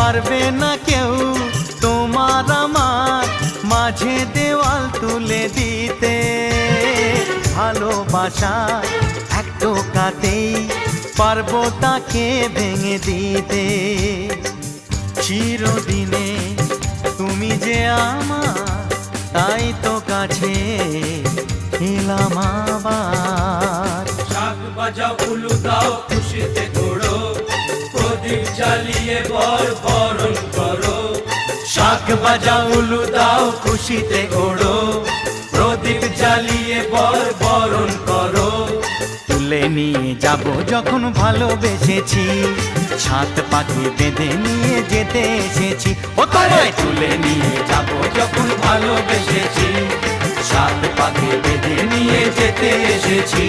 পারবে না কেউ তোমার আমার মাঝে দেওয়াল তুলে দিতে। ভালোবাসা এক টোকাতেই পারবো তাকে ভেঙে দিতে। চিরদিনে তুমি যে আমার, তাই তো কাছে এলাম আবার। শাক বাজাও উলু দাও খুশিতে ঘোড়ো, প্রদীপ জ্বালিয়ে বরণ করো। শাক বাজাও উলু দাও খুশিতে ওড়ো, প্রদীপ জ্বালিয়ে বরণ করো। তুলে নিয়ে যাব যখন ভালোবেসেছি, ছাত পাখি বেঁধে নিয়ে যেতে এসেছি। ও তোমায় তুলে নিয়ে যাব যখন ভালোবেসেছি, সাত পাখি বেঁধে নিয়ে যেতে এসেছি।